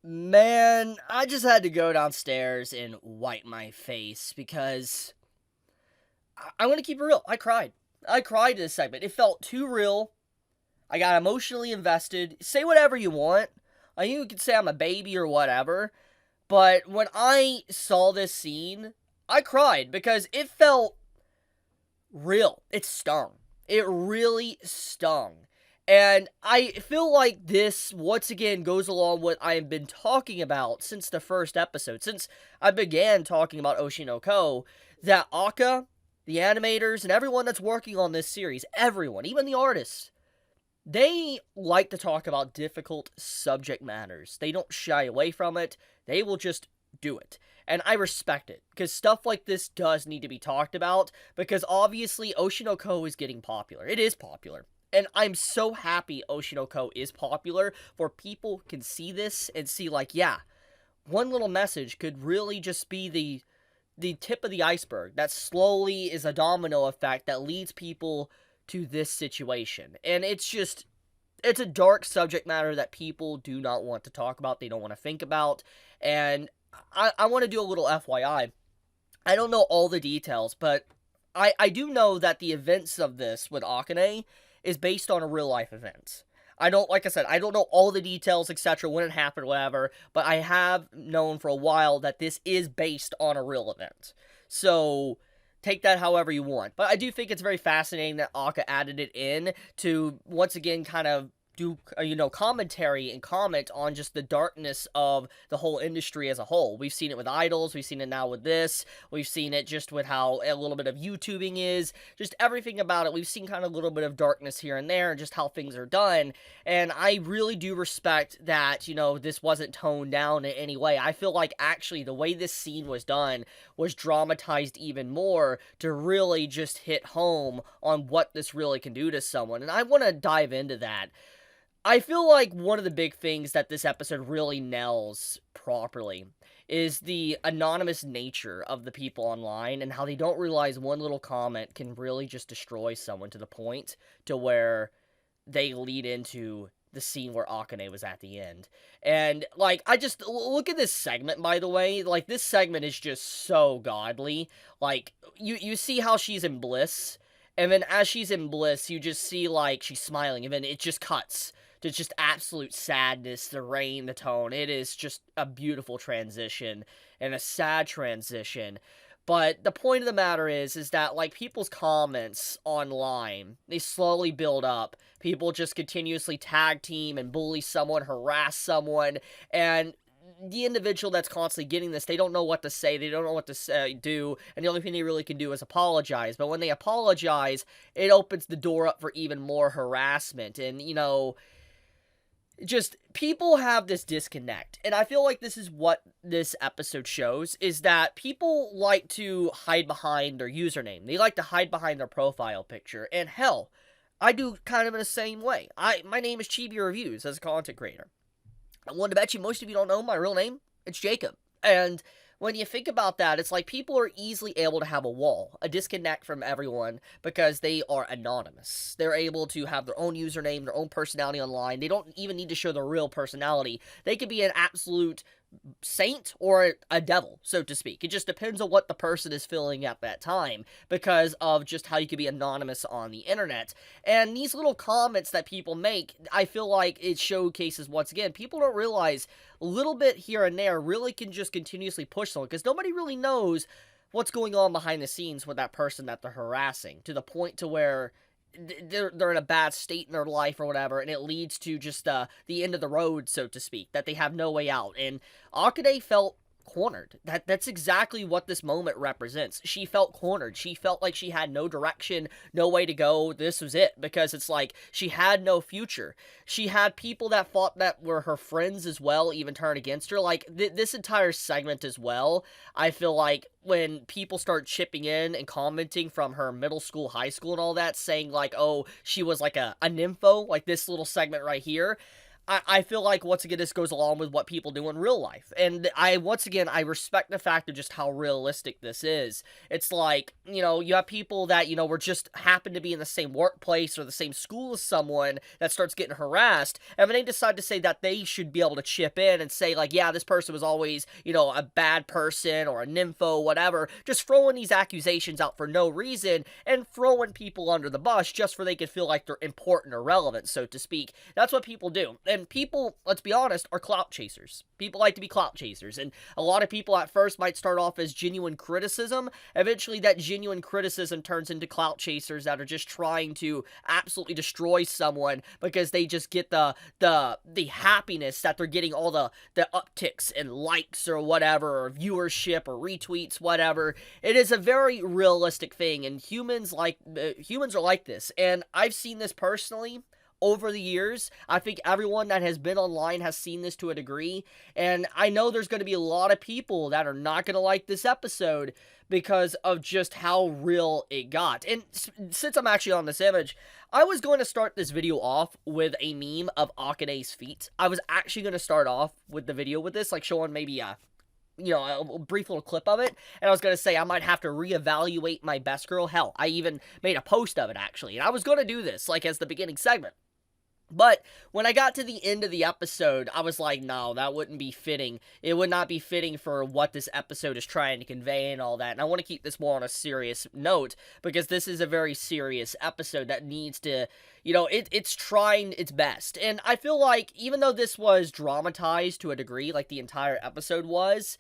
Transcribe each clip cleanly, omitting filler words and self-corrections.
Man, I just had to go downstairs and wipe my face because I'm gonna keep it real. I cried. I cried this segment. It felt too real. I got emotionally invested. Say whatever you want. You could say I'm a baby or whatever. But when I saw this scene, I cried because it felt real. It stung. It really stung. And I feel like this, once again, goes along what I have been talking about since the first episode. Since I began talking about Oshinoko, that Aka, the animators, and everyone that's working on this series, everyone, even the artists, they like to talk about difficult subject matters. They don't shy away from it. They will just do it. And I respect it, because stuff like this does need to be talked about, because obviously Oshinoko is getting popular. It is popular. And I'm so happy Oshinoko is popular, for people can see this and see like, yeah, one little message could really just be the tip of the iceberg that slowly is a domino effect that leads people to this situation. And it's a dark subject matter that people do not want to talk about, they don't want to think about, and I want to do a little FYI. I don't know all the details, but I do know that the events of this with Akane is based on a real life event. Like I said, I don't know all the details, etc., when it happened, whatever, but I have known for a while that this is based on a real event. So, take that however you want. But I do think it's very fascinating that Aka added it in to, once again, kind of do, commentary and comment on just the darkness of the whole industry as a whole. We've seen it with idols, we've seen it now with this, we've seen it just with how a little bit of YouTubing is, just everything about it. We've seen kind of a little bit of darkness here and there, and just how things are done, and I really do respect that, this wasn't toned down in any way. I feel like, actually, the way this scene was done was dramatized even more to really just hit home on what this really can do to someone, and I want to dive into that. I feel like one of the big things that this episode really nails properly is the anonymous nature of the people online, and how they don't realize one little comment can really just destroy someone to the point to where they lead into the scene where Akane was at the end. And, like, I just, look at this segment, by the way. Like, this segment is just so godly. Like, you see how she's in bliss, and then as she's in bliss, you just see, like, she's smiling, and then it just cuts to just absolute sadness, the rain, the tone. It is just a beautiful transition, and a sad transition. But the point of the matter is that, like, people's comments online, they slowly build up. People just continuously tag team and bully someone, harass someone, and the individual that's constantly getting this, they don't know what to say, they don't know what to do, and the only thing they really can do is apologize. But when they apologize, it opens the door up for even more harassment, and, just people have this disconnect, and I feel like this is what this episode shows, is that people like to hide behind their username. They like to hide behind their profile picture, and hell, I do kind of in the same way. My name is Chibi Reviews as a content creator. I want to bet you most of you don't know my real name. It's Jacob. And when you think about that, it's like people are easily able to have a wall, a disconnect from everyone, because they are anonymous. They're able to have their own username, their own personality online. They don't even need to show their real personality. They could be an absolute saint or a devil, so to speak. It just depends on what the person is feeling at that time, because of just how you can be anonymous on the internet. And these little comments that people make, I feel like it showcases, once again, people don't realize a little bit here and there really can just continuously push someone, because nobody really knows what's going on behind the scenes with that person that they're harassing, to the point to where they're in a bad state in their life or whatever, and it leads to just the end of the road, so to speak, that they have no way out. And Akane felt cornered. That's exactly what this moment represents. She felt cornered. She felt like she had no direction, no way to go. This was it, because it's like she had no future. She had people that thought that were her friends as well even turn against her. Like, this entire segment as well, I feel like when people start chipping in and commenting from her middle school, high school, and all that, saying like, oh, she was like a nympho, like this little segment right here, I feel like, once again, this goes along with what people do in real life. And once again, I respect the fact of just how realistic this is. It's like, you have people that, were just happen to be in the same workplace or the same school as someone that starts getting harassed. And then they decide to say that they should be able to chip in and say, like, yeah, this person was always, a bad person or a nympho, whatever. Just throwing these accusations out for no reason and throwing people under the bus just for they can feel like they're important or relevant, so to speak. That's what people do. And people, let's be honest, are clout chasers. People like to be clout chasers. And a lot of people at first might start off as genuine criticism. Eventually, that genuine criticism turns into clout chasers that are just trying to absolutely destroy someone because they just get the happiness that they're getting all the upticks and likes or whatever, or viewership or retweets, whatever. It is a very realistic thing, and humans are like this. And I've seen this personally over the years. I think everyone that has been online has seen this to a degree, and I know there's going to be a lot of people that are not going to like this episode because of just how real it got. And since I'm actually on this image, I was going to start this video off with a meme of Akane's feet. I was actually going to start off with the video with this, like showing maybe a brief little clip of it, and I was going to say I might have to reevaluate my best girl. Hell, I even made a post of it, actually, and I was going to do this, like, as the beginning segment. But when I got to the end of the episode, I was like, no, that wouldn't be fitting. It would not be fitting for what this episode is trying to convey and all that. And I want to keep this more on a serious note, because this is a very serious episode that needs to, it's trying its best. And I feel like, even though this was dramatized to a degree, like the entire episode was,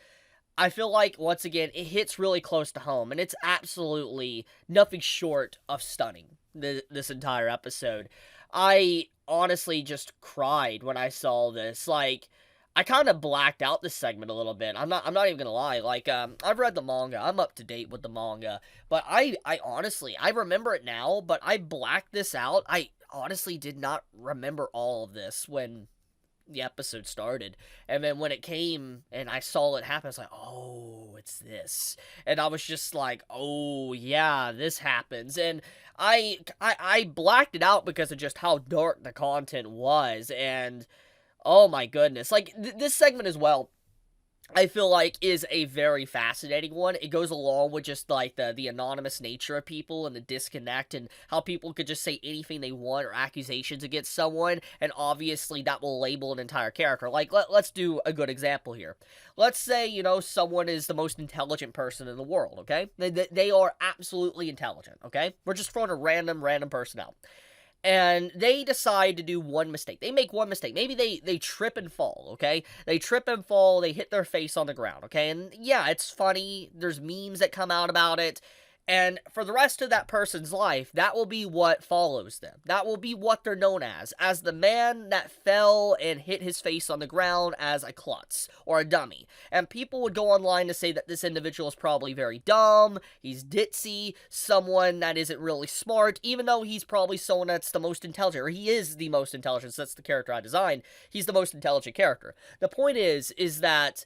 I feel like, once again, it hits really close to home. And it's absolutely nothing short of stunning, this entire episode. I honestly just cried when I saw this. Like, I kind of blacked out this segment a little bit. I'm not even gonna lie. Like, I've read the manga. I'm up to date with the manga. But I honestly, I remember it now, but I blacked this out. I honestly did not remember all of this when the episode started. And then when it came and I saw it happen, I was like, oh, it's this. And I was just like, oh, yeah, this happens. And I blacked it out because of just how dark the content was. And, oh my goodness. Like, this segment as well, I feel like, is a very fascinating one. It goes along with just, like, the anonymous nature of people and the disconnect and how people could just say anything they want or accusations against someone, and obviously that will label an entire character. Like, let's do a good example here. Let's say, someone is the most intelligent person in the world, okay? They are absolutely intelligent, okay? We're just throwing a random person out. And they decide to do one mistake. They make one mistake. Maybe they trip and fall, okay? They trip and fall, they hit their face on the ground, okay? And yeah, it's funny. There's memes that come out about it. And for the rest of that person's life, that will be what follows them. That will be what they're known as the man that fell and hit his face on the ground as a klutz or a dummy. And people would go online to say that this individual is probably very dumb, he's ditzy, someone that isn't really smart, even though he's probably someone that's the most intelligent, or he is the most intelligent, so that's the character I designed. He's the most intelligent character. The point is that,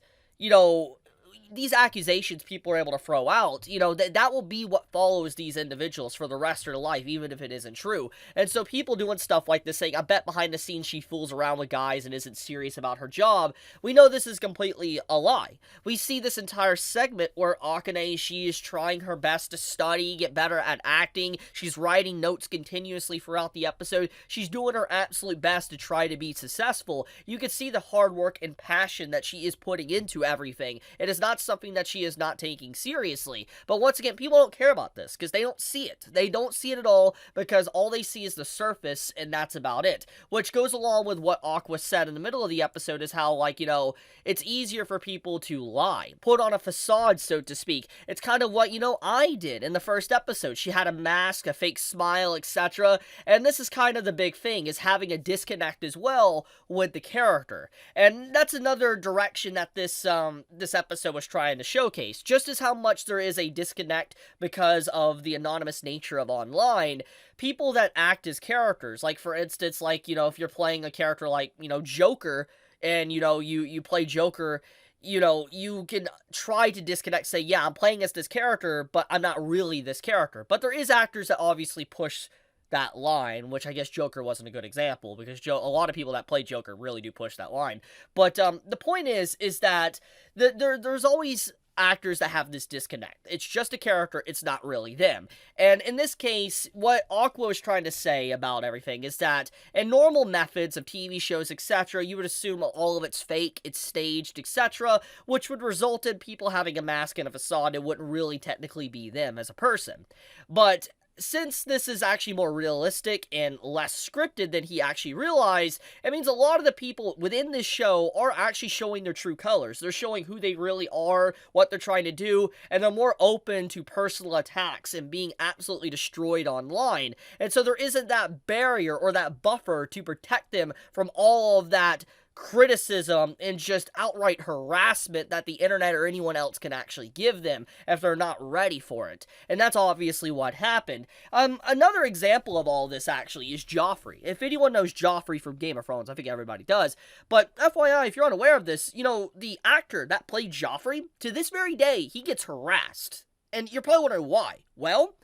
these accusations people are able to throw out, that will be what follows these individuals for the rest of their life, even if it isn't true. And so people doing stuff like this, saying, I bet behind the scenes she fools around with guys and isn't serious about her job, we know this is completely a lie. We see this entire segment where Akane, she is trying her best to study, get better at acting, she's writing notes continuously throughout the episode, she's doing her absolute best to try to be successful. You can see the hard work and passion that she is putting into everything. It is not something that she is not taking seriously. But once again, people don't care about this because they don't see it. They don't see it at all because all they see is the surface, and that's about it. Which goes along with what Aqua said in the middle of the episode, is how, like, it's easier for people to lie, put on a facade, so to speak. It's kind of what, I did in the first episode. She had a mask, a fake smile, etc. And this is kind of the big thing, is having a disconnect as well with the character. And that's another direction that this episode was trying to showcase. Just as how much there is a disconnect because of the anonymous nature of online, people that act as characters, like, for instance, like, if you're playing a character like, Joker, and, you play Joker, you can try to disconnect, say, yeah, I'm playing as this character, but I'm not really this character. But there is actors that obviously push that line, which I guess Joker wasn't a good example, because a lot of people that play Joker really do push that line. But the point is that there's always actors that have this disconnect. It's just a character, it's not really them. And in this case, what Aqua is trying to say about everything is that in normal methods of TV shows, etc., you would assume all of it's fake, it's staged, etc., which would result in people having a mask and a facade. It wouldn't really technically be them as a person. But since this is actually more realistic and less scripted than he actually realized, it means a lot of the people within this show are actually showing their true colors. They're showing who they really are, what they're trying to do, and they're more open to personal attacks and being absolutely destroyed online. And so there isn't that barrier or that buffer to protect them from all of that criticism and just outright harassment that the internet or anyone else can actually give them if they're not ready for it. And that's obviously what happened. Another example of all this actually is Joffrey. If anyone knows Joffrey from Game of Thrones, I think everybody does. But FYI, if you're unaware of this, you know, the actor that played Joffrey, to this very day, he gets harassed. And you're probably wondering why. Well,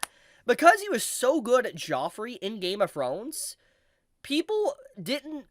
because he was so good at Joffrey in Game of Thrones, people didn't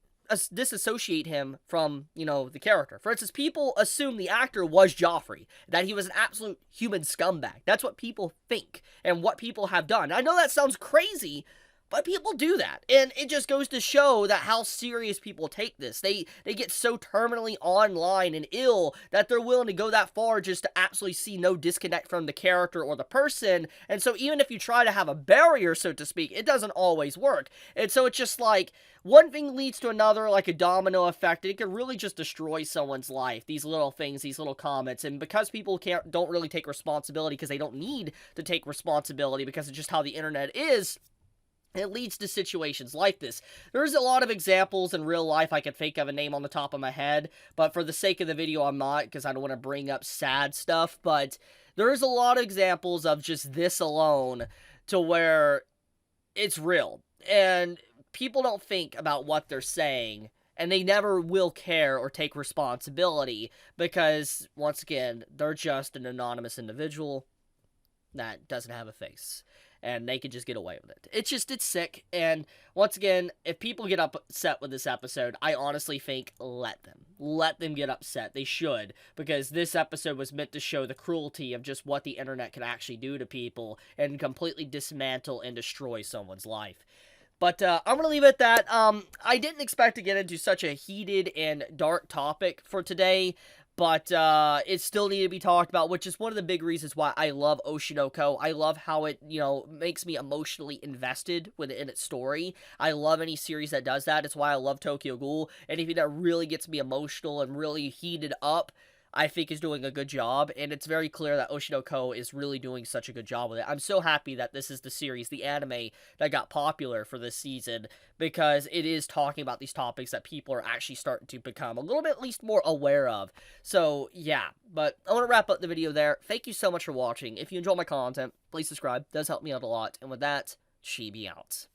disassociate him from, you know, the character. For instance, people assume the actor was Joffrey, that he was an absolute human scumbag. That's what people think and what people have done. I know that sounds crazy, but people do that, and it just goes to show that how serious people take this. They get so terminally online and ill that they're willing to go that far just to absolutely see no disconnect from the character or the person. And so even if you try to have a barrier, so to speak, it doesn't always work. And so it's just like one thing leads to another, like a domino effect, and it can really just destroy someone's life. These little things, these little comments, and because people don't really take responsibility because they don't need to take responsibility because it's just how the internet is, it leads to situations like this. There's a lot of examples in real life. I could think of a name on the top of my head, but for the sake of the video, I'm not, because I don't want to bring up sad stuff. But there's a lot of examples of just this alone to where it's real. And people don't think about what they're saying, and they never will care or take responsibility because, once again, they're just an anonymous individual that doesn't have a face. And they can just get away with it. It's sick. And once again, if people get upset with this episode, I honestly think let them get upset. They should, because this episode was meant to show the cruelty of just what the internet can actually do to people and completely dismantle and destroy someone's life. But I'm going to leave it at that. I didn't expect to get into such a heated and dark topic for today, but it still needed to be talked about, which is one of the big reasons why I love Oshinoko. I love how it, you know, makes me emotionally invested within its story. I love any series that does that. It's why I love Tokyo Ghoul. Anything that really gets me emotional and really heated up, I think is doing a good job, and it's very clear that Oshinoko is really doing such a good job with it. I'm so happy that this is the series, the anime, that got popular for this season, because it is talking about these topics that people are actually starting to become a little bit at least more aware of. So, yeah, but I want to wrap up the video there. Thank you so much for watching. If you enjoy my content, please subscribe. It does help me out a lot. And with that, Chibi out.